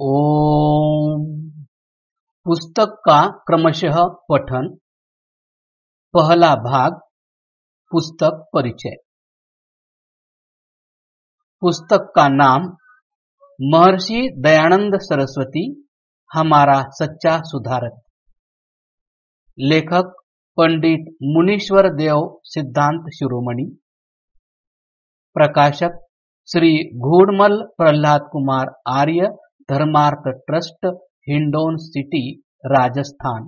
ओम। पुस्तक का क्रमशः पठन। पहला भाग। पुस्तक परिचय। पुस्तक का नाम महर्षि दयानंद सरस्वती, हमारा सच्चा सुधारक। लेखक पंडित मुनीश्वर देव सिद्धांत शिरोमणि। प्रकाशक श्री घोड़मल प्रहलाद कुमार आर्य, धर्मार्थ ट्रस्ट, हिंडौन सिटी, राजस्थान।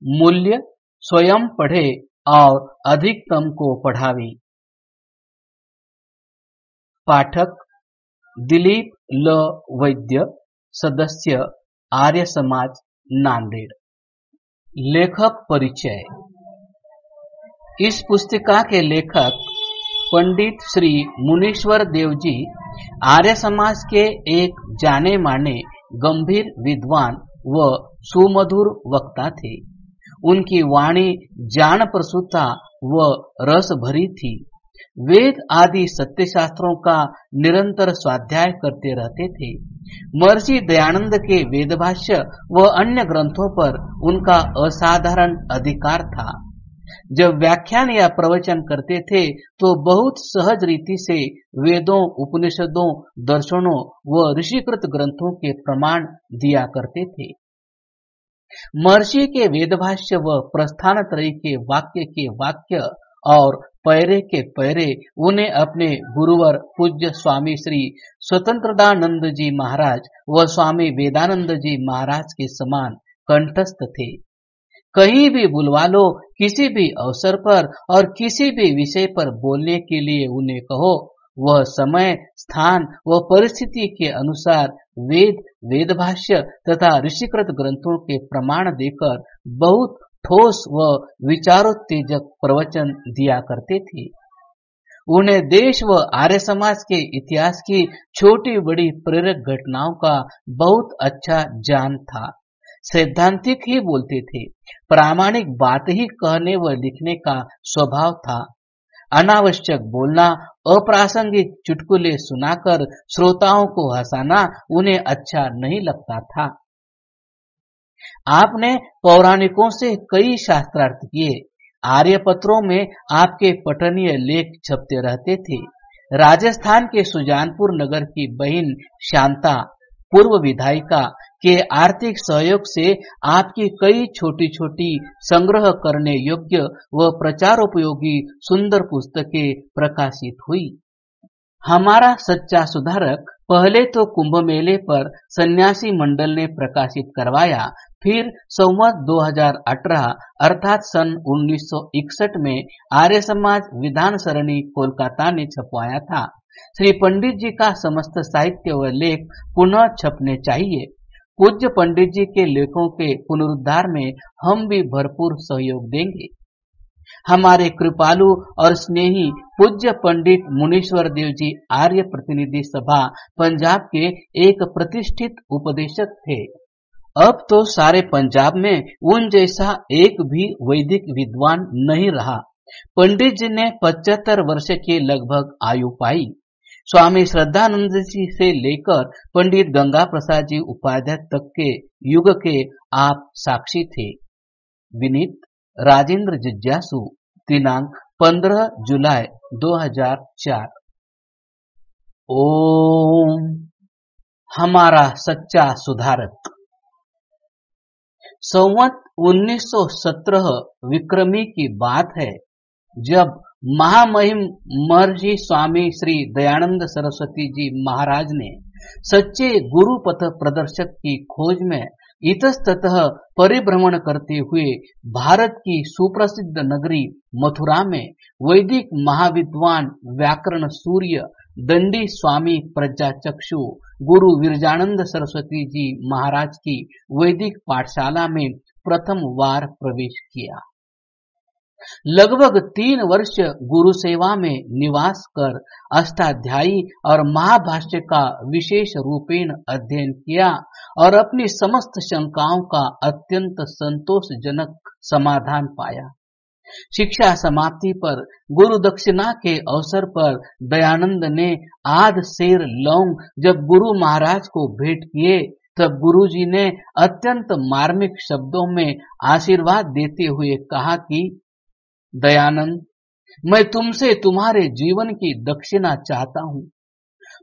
मूल्य: स्वयं पढ़े और अधिकतम को पढ़ावे। पाठक दिलीप ल वैद्य, सदस्य, आर्य समाज, नांदेड़। लेखक परिचय। इस पुस्तिका के लेखक पंडित श्री मुनीश्वर देव जी आर्य समाज के एक जाने माने गंभीर विद्वान व सुमधुर वक्ता थे। उनकी वाणी ज्ञान प्रसूता व रस भरी थी। वेद आदि सत्य शास्त्रों का निरंतर स्वाध्याय करते रहते थे। महर्षि दयानंद के वेदभाष्य व अन्य ग्रंथों पर उनका असाधारण अधिकार था। जब व्याख्यान या प्रवचन करते थे तो बहुत सहज रीति से वेदों, उपनिषदों, दर्शनों व ऋषिकृत ग्रंथों के प्रमाण दिया करते थे। महर्षि के वेदभाष्य व प्रस्थान त्रयी के वाक्य और पैरे के पैरे उन्हें अपने गुरुवर पूज्य स्वामी श्री स्वतंत्रदानंद जी महाराज व स्वामी वेदानंद जी महाराज के समान कंठस्थ थे। कहीं भी बुलवा लो, किसी भी अवसर पर और किसी भी विषय पर बोलने के लिए उन्हें कहो, वह समय, स्थान व परिस्थिति के अनुसार वेदभाष्य तथा ऋषिकृत ग्रंथों के प्रमाण देकर बहुत ठोस व विचारोत्तेजक प्रवचन दिया करते थे। उन्हें देश व आर्य समाज के इतिहास की छोटी बड़ी प्रेरक घटनाओं का बहुत अच्छा ज्ञान था। सैद्धांतिक ही बोलते थे। प्रामाणिक बात ही कहने व लिखने का स्वभाव था। अनावश्यक बोलना, अप्रासंगिक चुटकुले सुनाकर श्रोताओं को हंसाना उन्हें अच्छा नहीं लगता था। आपने पौराणिकों से कई शास्त्रार्थ किए। आर्य पत्रों में आपके पठनीय लेख छपते रहते थे। राजस्थान के सुजानपुर नगर की बहन शांता, पूर्व विधायिका, के आर्थिक सहयोग से आपकी कई छोटी छोटी संग्रह करने योग्य व प्रचारोपयोगी सुंदर पुस्तकें प्रकाशित हुई। हमारा सच्चा सुधारक पहले तो कुंभ मेले पर सन्यासी मंडल ने प्रकाशित करवाया, फिर संवत 2018 अर्थात सन 1961 में आर्य समाज विधान सरणी कोलकाता ने छपवाया था। श्री पंडित जी का समस्त साहित्य व लेख पुनः छपने चाहिए। पूज्य पंडित जी के लेखों के पुनरुद्धार में हम भी भरपूर सहयोग देंगे। हमारे कृपालु और स्नेही पूज्य पंडित मुनीश्वर देव जी आर्य प्रतिनिधि सभा पंजाब के एक प्रतिष्ठित उपदेशक थे। अब तो सारे पंजाब में उन जैसा एक भी वैदिक विद्वान नहीं रहा। पंडित जी ने 75 वर्ष के लगभग आयु पाई। स्वामी श्रद्धानंद जी से लेकर पंडित गंगा प्रसाद जी उपाध्याय तक के युग के आप साक्षी थे। विनीत राजेंद्र जिज्ञासु, दिनांक 15 जुलाई 2004। ओम। हमारा सच्चा सुधारक। संवत 1917 विक्रमी की बात है, जब महामहिम महर्षि स्वामी श्री दयानंद सरस्वती जी महाराज ने सच्चे गुरु पथ प्रदर्शक की खोज में इतस्ततः परिभ्रमण करते हुए भारत की सुप्रसिद्ध नगरी मथुरा में वैदिक महाविद्वान व्याकरण सूर्य दंडी स्वामी प्रज्ञाचक्षु गुरु विरजानंद सरस्वती जी महाराज की वैदिक पाठशाला में प्रथम बार प्रवेश किया। लगभग 3 वर्ष गुरु सेवा में निवास कर अष्टाध्यायी और महाभाष्य का विशेष रूपेण अध्ययन किया और अपनी समस्त शंकाओं का अत्यंत संतोषजनक समाधान पाया। शिक्षा समाप्ति पर गुरु दक्षिणा के अवसर पर दयानंद ने आध सेर लौंग जब गुरु महाराज को भेंट किए, तब गुरुजी ने अत्यंत मार्मिक शब्दों में आशीर्वाद देते हुए कहा कि दयानंद, मैं तुमसे तुम्हारे जीवन की दक्षिणा चाहता हूं।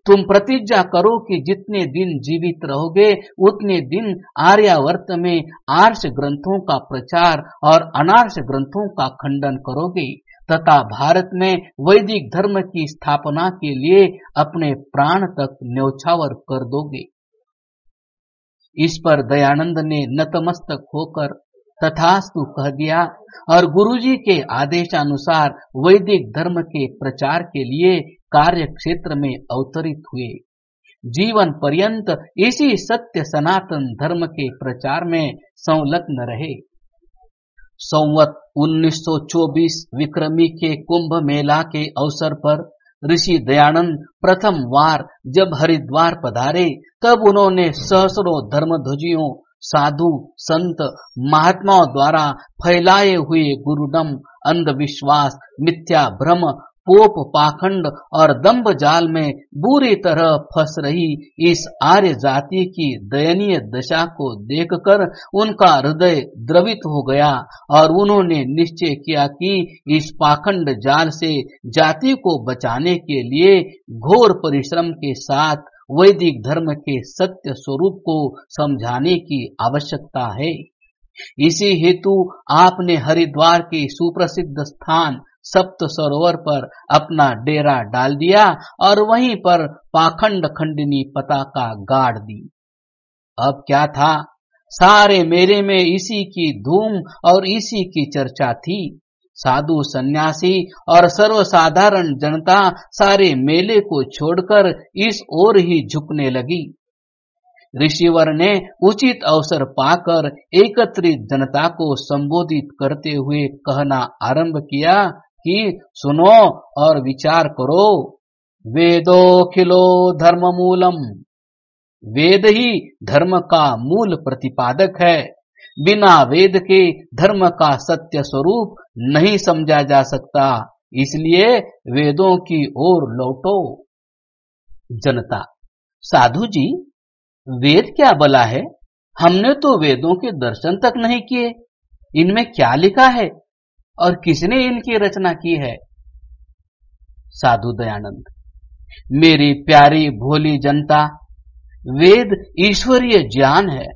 तुम प्रतिज्ञा करो कि जितने दिन जीवित रहोगे उतने दिन आर्यावर्त में आर्ष ग्रंथों का प्रचार और अनार्ष ग्रंथों का खंडन करोगे तथा भारत में वैदिक धर्म की स्थापना के लिए अपने प्राण तक न्यौछावर कर दोगे। इस पर दयानंद ने नतमस्तक होकर तथास्तु कह दिया और गुरुजी के आदेशानुसार वैदिक धर्म के प्रचार के लिए कार्य क्षेत्र में अवतरित हुए। जीवन पर्यंत इसी सत्य सनातन धर्म के प्रचार में संलग्न रहे। संवत 1924 विक्रमी के कुंभ मेला के अवसर पर ऋषि दयानंद प्रथम बार जब हरिद्वार पधारे, तब उन्होंने सहस्रों धर्मध्वजियों, साधु, संत, महात्माओं द्वारा फैलाए हुए गुरुडम, अंधविश्वास, मिथ्या भ्रम, पोप पाखंड और दंभ जाल में बुरी तरह फंस रही इस आर्य जाति की दयनीय दशा को देखकर उनका हृदय द्रवित हो गया और उन्होंने निश्चय किया कि इस पाखंड जाल से जाति को बचाने के लिए घोर परिश्रम के साथ वैदिक धर्म के सत्य स्वरूप को समझाने की आवश्यकता है। इसी हेतु आपने हरिद्वार के सुप्रसिद्ध स्थान सप्त सरोवर पर अपना डेरा डाल दिया और वहीं पर पाखंड खंडिनी पताका गाड़ दी। अब क्या था, सारे मेले में इसी की धूम और इसी की चर्चा थी। साधु, सन्यासी और सर्वसाधारण जनता सारे मेले को छोड़कर इस ओर ही झुकने लगी। ऋषिवर ने उचित अवसर पाकर एकत्रित जनता को संबोधित करते हुए कहना आरंभ किया कि सुनो और विचार करो। वेदोखिलो धर्म मूलम, वेद ही धर्म का मूल प्रतिपादक है। बिना वेद के धर्म का सत्य स्वरूप नहीं समझा जा सकता, इसलिए वेदों की ओर लौटो। जनता, साधु जी, वेद क्या भला है? हमने तो वेदों के दर्शन तक नहीं किए। इनमें क्या लिखा है और किसने इनकी रचना की है? साधु दयानंद, मेरी प्यारी भोली जनता, वेद ईश्वरीय ज्ञान है।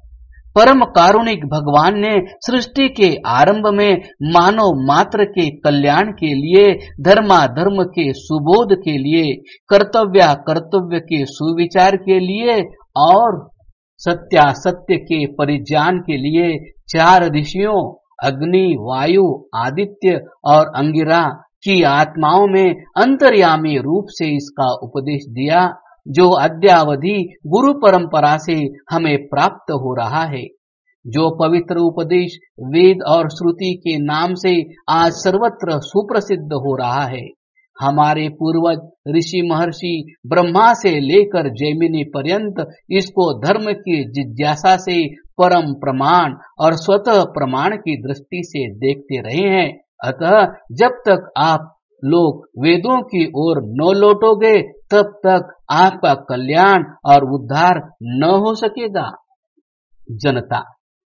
परम कारुणिक भगवान ने सृष्टि के आरंभ में मानव मात्र के कल्याण के लिए, धर्माधर्म के सुबोध के लिए, कर्तव्य के सुविचार के लिए और सत्यासत्य के परिज्ञान के लिए 4 ऋषियों अग्नि, वायु, आदित्य और अंगिरा की आत्माओं में अंतर्यामी रूप से इसका उपदेश दिया, जो अद्यावधि गुरु परंपरा से हमें प्राप्त हो रहा है। जो पवित्र उपदेश वेद और श्रुति के नाम से आज सर्वत्र सुप्रसिद्ध हो रहा है। हमारे पूर्वज ऋषि महर्षि ब्रह्मा से लेकर जैमिनी पर्यंत इसको धर्म की जिज्ञासा से परम प्रमाण और स्वतः प्रमाण की दृष्टि से देखते रहे हैं। अतः जब तक आप लोग वेदों की ओर न लौटोगे, तब तक आपका कल्याण और उद्धार न हो सकेगा। जनता,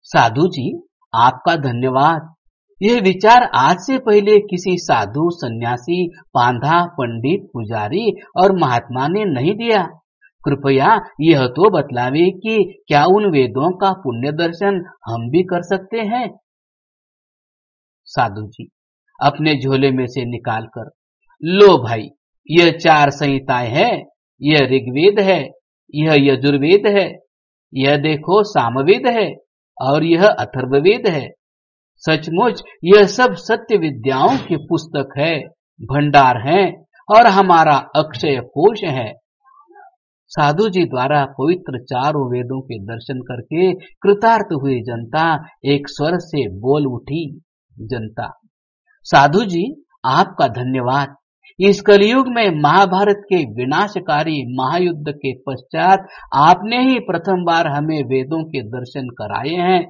साधु जी, आपका धन्यवाद। यह विचार आज से पहले किसी साधु, सन्यासी, पांधा, पंडित, पुजारी और महात्मा ने नहीं दिया। कृपया यह तो बतलावे कि क्या उन वेदों का पुण्य दर्शन हम भी कर सकते हैं? साधु जी, अपने झोले में से निकालकर, लो भाई, यह 4 संहिताएं हैं। यह ऋग्वेद है, यह यजुर्वेद है, यह देखो सामवेद है और यह अथर्ववेद है। सचमुच यह सब सत्य विद्याओं की पुस्तक है, भंडार है और हमारा अक्षय कोश है। साधु जी द्वारा पवित्र 4 वेदों के दर्शन करके कृतार्थ हुई जनता एक स्वर से बोल उठी। जनता, साधु जी, आपका धन्यवाद। इस कलयुग में महाभारत के विनाशकारी महायुद्ध के पश्चात आपने ही प्रथम बार हमें वेदों के दर्शन कराए हैं।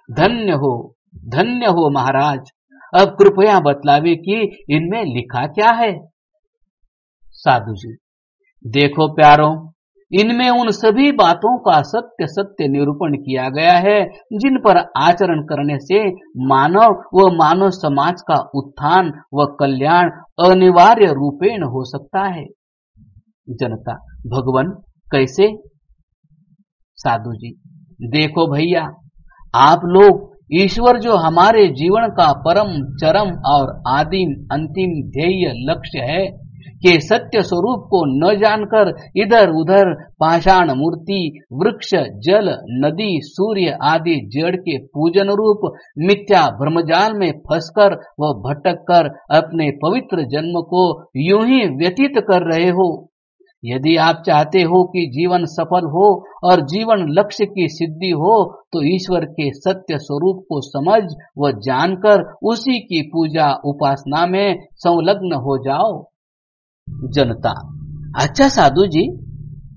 धन्य हो महाराज। अब कृपया बतलावे कि इनमें लिखा क्या है। साधु जी, देखो प्यारों, इनमें उन सभी बातों का सत्य सत्य निरूपण किया गया है जिन पर आचरण करने से मानव व मानव समाज का उत्थान व कल्याण अनिवार्य रूपेण हो सकता है। जनता, भगवान कैसे? साधु जी, देखो भैया, आप लोग ईश्वर जो हमारे जीवन का परम चरम और आदिम अंतिम ध्येय लक्ष्य है के सत्य स्वरूप को न जानकर इधर उधर पाषाण मूर्ति, वृक्ष, जल, नदी, सूर्य आदि जड़ के पूजन रूप मिथ्या ब्रह्मजाल में फंसकर व भटक कर अपने पवित्र जन्म को यूं ही व्यतीत कर रहे हो। यदि आप चाहते हो कि जीवन सफल हो और जीवन लक्ष्य की सिद्धि हो तो ईश्वर के सत्य स्वरूप को समझ व जानकर उसी की पूजा उपासना में संलग्न हो जाओ। जनता, अच्छा साधु जी,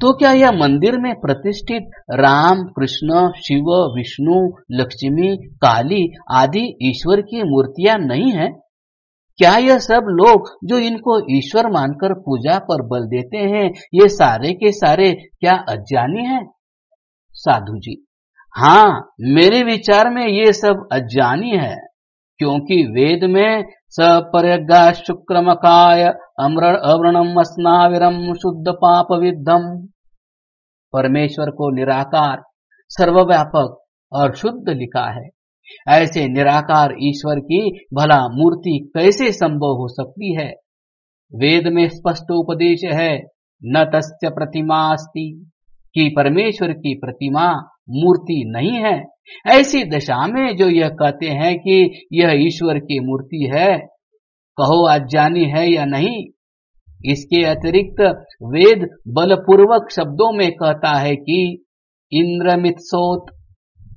तो क्या यह मंदिर में प्रतिष्ठित राम, कृष्ण, शिव, विष्णु, लक्ष्मी, काली आदि ईश्वर की मूर्तियां नहीं है? क्या यह सब लोग जो इनको ईश्वर मानकर पूजा पर बल देते हैं, ये सारे के सारे क्या अज्ञानी हैं? साधु जी, हाँ, मेरे विचार में ये सब अज्ञानी है, क्योंकि वेद में सपर्यगा शुक्रमकाय अव्रणम स्नाविरम शुद्ध पाप विद्धम, परमेश्वर को निराकार, सर्वव्यापक और शुद्ध लिखा है। ऐसे निराकार ईश्वर की भला मूर्ति कैसे संभव हो सकती है? वेद में स्पष्ट उपदेश है, न तस्य प्रतिमा अस्ति, कि परमेश्वर की प्रतिमा मूर्ति नहीं है। ऐसी दशा में जो यह कहते हैं कि यह ईश्वर की मूर्ति है, कहो अज्ञानी है या नहीं। इसके अतिरिक्त वेद बलपूर्वक शब्दों में कहता है कि इंद्रमित्सोत,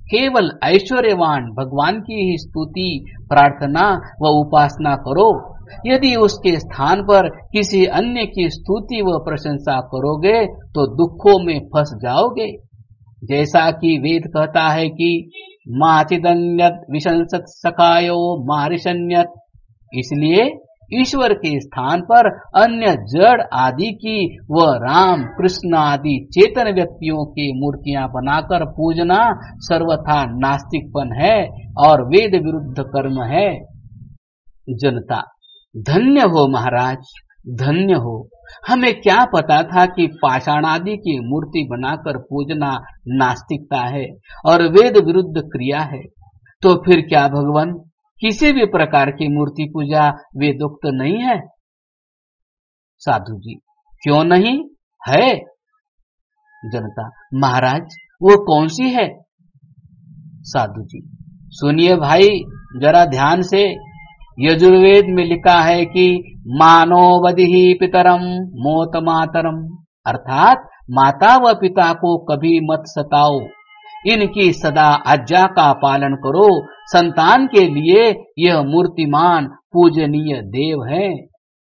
केवल ऐश्वर्यवान भगवान की ही स्तुति, प्रार्थना व उपासना करो। यदि उसके स्थान पर किसी अन्य की स्तुति व प्रशंसा करोगे तो दुखों में फंस जाओगे। जैसा कि वेद कहता है कि माचिदन्यत विशंसत सखायो मारिशन्यत, इसलिए ईश्वर के स्थान पर अन्य जड़ आदि की व राम, कृष्ण आदि चेतन व्यक्तियों की मूर्तियां बनाकर पूजना सर्वथा नास्तिकपन है और वेद विरुद्ध कर्म है। जनता, धन्य हो महाराज, धन्य हो। हमें क्या पता था कि पाषाण आदि की मूर्ति बनाकर पूजना नास्तिकता है और वेद विरुद्ध क्रिया है। तो फिर क्या भगवान किसी भी प्रकार की मूर्ति पूजा वेदोक्त नहीं है? साधु जी, क्यों नहीं है? जनता, महाराज वो कौन सी है? साधु जी, सुनिए भाई जरा ध्यान से। यजुर्वेद में लिखा है कि मानो वदिहि पितरम मोत मातरम, अर्थात माता व पिता को कभी मत सताओ, इनकी सदा आज्ञा का पालन करो। संतान के लिए यह मूर्तिमान पूजनीय देव है।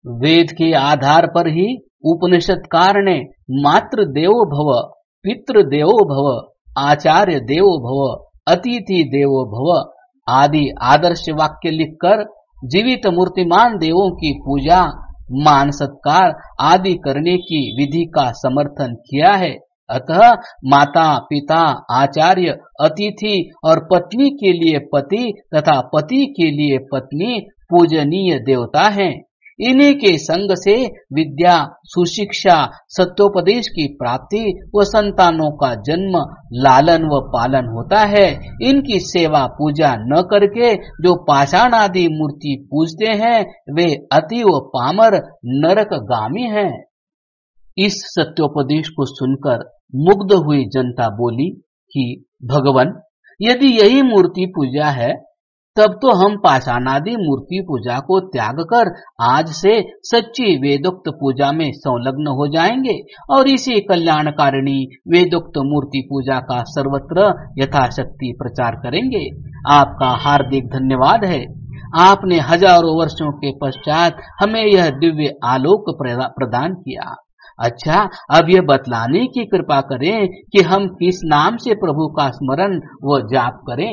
वेद के आधार पर ही उपनिषदकार ने मातृ देवो भव, पितृ देवो भव, आचार्य देवो भव, अतिथि देवो भव आदि आदर्श वाक्य लिखकर जीवित मूर्तिमान देवों की पूजा, मान सत्कार आदि करने की विधि का समर्थन किया है। अतः माता, पिता, आचार्य, अतिथि और पत्नी के लिए पति तथा पति के लिए पत्नी पूजनीय देवता हैं। इन्हीं के संग से विद्या, सुशिक्षा, सत्योपदेश की प्राप्ति व संतानों का जन्म, लालन व पालन होता है। इनकी सेवा पूजा न करके जो पाषाण आदि मूर्ति पूजते हैं वे अतीव पामर नरकगामी हैं। इस सत्योपदेश को सुनकर मुग्ध हुई जनता बोली कि भगवान, यदि यही मूर्ति पूजा है तब तो हम पाषाणादि मूर्ति पूजा को त्याग कर आज से सच्ची वेदोक्त पूजा में संलग्न हो जाएंगे और इसी कल्याणकारिणी वेदोक्त मूर्ति पूजा का सर्वत्र यथाशक्ति प्रचार करेंगे। आपका हार्दिक धन्यवाद है। आपने हजारों वर्षों के पश्चात हमें यह दिव्य आलोक प्रदान किया। अच्छा, अब यह बतलाने की कृपा करें कि हम किस नाम से प्रभु का स्मरण व जाप करें।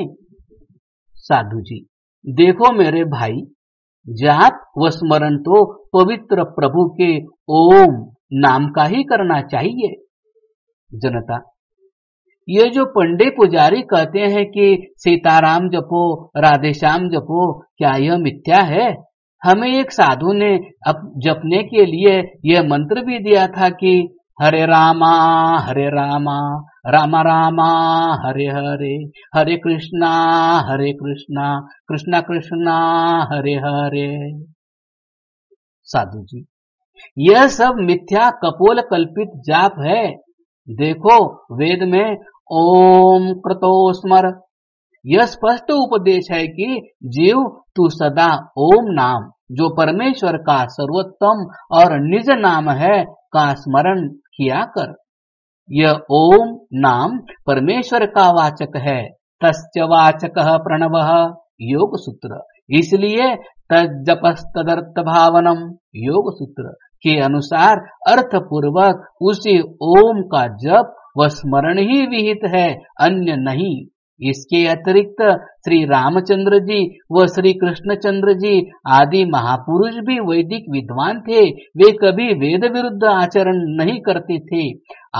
साधु जी, देखो मेरे भाई, जाप व स्मरण तो पवित्र प्रभु के ओम नाम का ही करना चाहिए। जनता, ये जो पंडे पुजारी कहते हैं कि सीताराम जपो, राधेश्याम जपो, क्या यह मिथ्या है? हमें एक साधु ने जपने के लिए यह मंत्र भी दिया था कि हरे रामा रामा रामा हरे हरे, हरे कृष्णा कृष्णा कृष्णा हरे हरे। साधु जी, यह सब मिथ्या कपोल कल्पित जाप है। देखो वेद में ओम क्रतो स्मर, यह स्पष्ट उपदेश है कि जीव तू सदा ओम नाम, जो परमेश्वर का सर्वोत्तम और निज नाम है, का स्मरण किया कर। यह ओम नाम परमेश्वर का वाचक है। तस्य वाचकः प्रणवः, योग सूत्र। इसलिए तज्जपस्तदर्थ भावनम, योग सूत्र के अनुसार अर्थ पूर्वक उसी ओम का जप व स्मरण ही विहित है, अन्य नहीं। इसके अतिरिक्त श्री रामचंद्र जी व श्री कृष्णचंद्र जी आदि महापुरुष भी वैदिक विद्वान थे। वे कभी वेद विरुद्ध आचरण नहीं करते थे।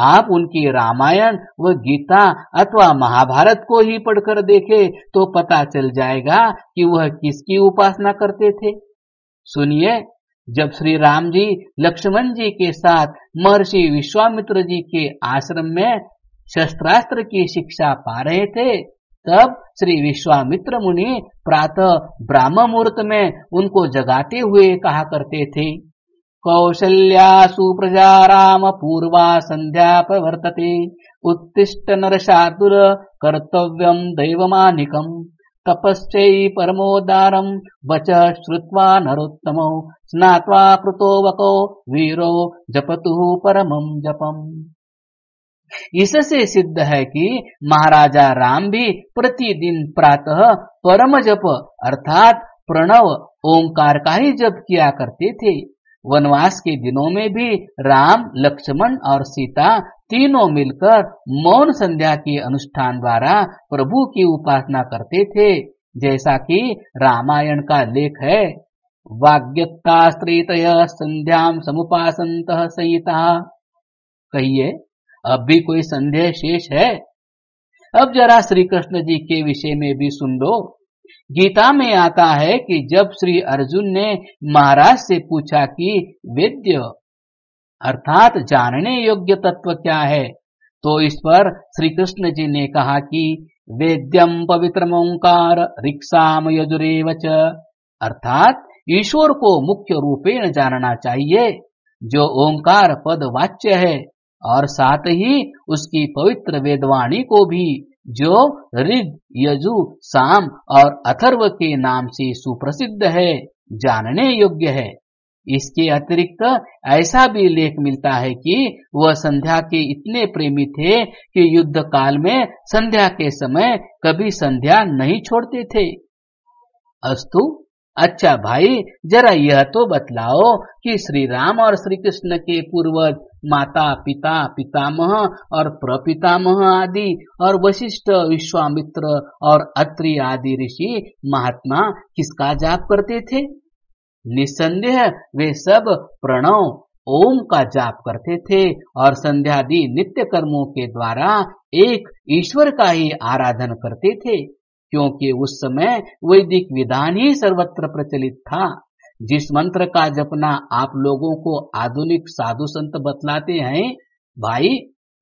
आप उनकी रामायण व गीता अथवा महाभारत को ही पढ़कर देखे तो पता चल जाएगा कि वह किसकी उपासना करते थे। सुनिए, जब श्री राम जी लक्ष्मण जी के साथ महर्षि विश्वामित्र जी के आश्रम में शस्त्रास्त्र की शिक्षा पा रहे थे, तब श्री विश्वामित्र मुनि प्रातः ब्राह्म मुहूर्त में उनको जगाते हुए कहा करते थे, कौशल्या सुप्रजा राम पूर्वा संध्या प्रवर्तते, उत्तिष्ठ नरशार्दूल कर्तव्यम दैवमानिकम, तपश्चै परमोदारम वचः श्रुत्वा नरोत्तमो, स्नात्वा कृतो वको वीरो जपतु परमं जपम। इससे सिद्ध है कि महाराजा राम भी प्रतिदिन प्रातः परम जप अर्थात प्रणव ओंकार का ही जप किया करते थे। वनवास के दिनों में भी राम, लक्ष्मण और सीता तीनों मिलकर मौन संध्या के अनुष्ठान द्वारा प्रभु की उपासना करते थे, जैसा कि रामायण का लेख है, वाग्यत्ता स्त्रीतय संध्याम समुपासन्तः संहिता। कहिए, अब भी कोई संदेह शेष है? अब जरा श्री कृष्ण जी के विषय में भी सुन लो। गीता में आता है कि जब श्री अर्जुन ने महाराज से पूछा कि वेद्य अर्थात जानने योग्य तत्व क्या है, तो इस पर श्री कृष्ण जी ने कहा कि वेद्यम पवित्रम ओंकार ऋक्साम यजुरेव च, अर्थात ईश्वर को मुख्य रूपेण जानना चाहिए, जो ओंकार पद वाच्य है, और साथ ही उसकी पवित्र वेदवाणी को भी, जो ऋग, यजु, साम और अथर्व के नाम से सुप्रसिद्ध है, जानने योग्य है। इसके अतिरिक्त ऐसा भी लेख मिलता है कि वह संध्या के इतने प्रेमी थे कि युद्ध काल में संध्या के समय कभी संध्या नहीं छोड़ते थे। अस्तु, अच्छा भाई, जरा यह तो बतलाओ कि श्री राम और श्री कृष्ण के पूर्वज माता पिता पितामह और प्रपितामह आदि और वशिष्ठ, विश्वामित्र और अत्रि आदि ऋषि महात्मा किसका जाप करते थे? निस्संदेह वे सब प्रणव ओम का जाप करते थे और संध्यादि नित्य कर्मों के द्वारा एक ईश्वर का ही आराधन करते थे, क्योंकि उस समय वैदिक विधान ही सर्वत्र प्रचलित था। जिस मंत्र का जपना आप लोगों को आधुनिक साधु संत बतलाते हैं, भाई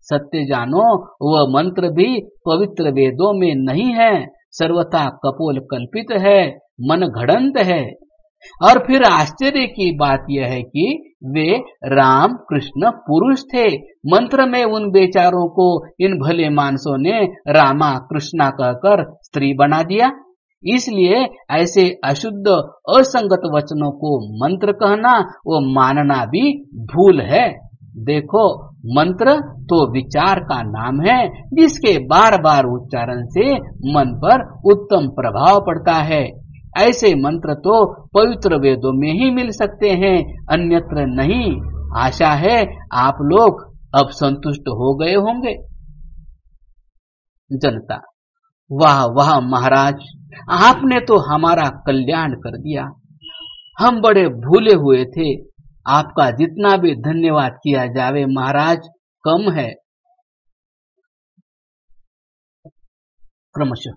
सत्य जानो, वह मंत्र भी पवित्र वेदों में नहीं है, सर्वथा कपोल कल्पित है, मन घड़ंत है। और फिर आश्चर्य की बात यह है कि वे राम कृष्ण पुरुष थे। मंत्र में उन बेचारों को इन भले मानसों ने रामा कृष्णा कहकर स्त्री बना दिया। इसलिए ऐसे अशुद्ध असंगत वचनों को मंत्र कहना व मानना भी भूल है। देखो, मंत्र तो विचार का नाम है, जिसके बार बार उच्चारण से मन पर उत्तम प्रभाव पड़ता है। ऐसे मंत्र तो पवित्र वेदों में ही मिल सकते हैं, अन्यत्र नहीं। आशा है आप लोग अब संतुष्ट हो गए होंगे। जनता, वाह वाह महाराज, आपने तो हमारा कल्याण कर दिया। हम बड़े भूले हुए थे। आपका जितना भी धन्यवाद किया जावे महाराज कम है। क्रमशः